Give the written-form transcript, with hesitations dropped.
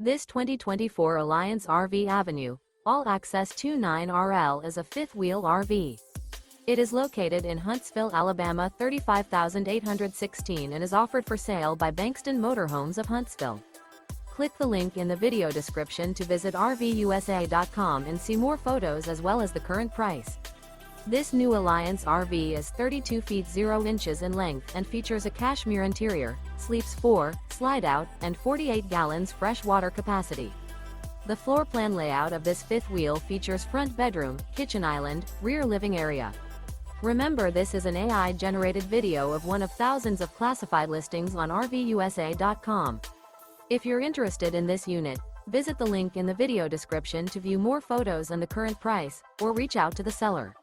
This 2024 Alliance RV Avenue, all-access 29RL is a fifth-wheel RV. It is located in Huntsville, Alabama 35816 and is offered for sale by Bankston Motorhomes of Huntsville. Click the link in the video description to visit RVUSA.com and see more photos as well as the current price. This new Alliance RV is 32 feet 0 inches in length and features a CASHMERE interior, sleeps 4, Slideout, and 48 gallons fresh water capacity. The floor plan layout of this fifth wheel features front bedroom, kitchen island, rear living area. Remember, this is an AI-generated video of one of thousands of classified listings on RVUSA.com. If you're interested in this unit, visit the link in the video description to view more photos and the current price, or reach out to the seller.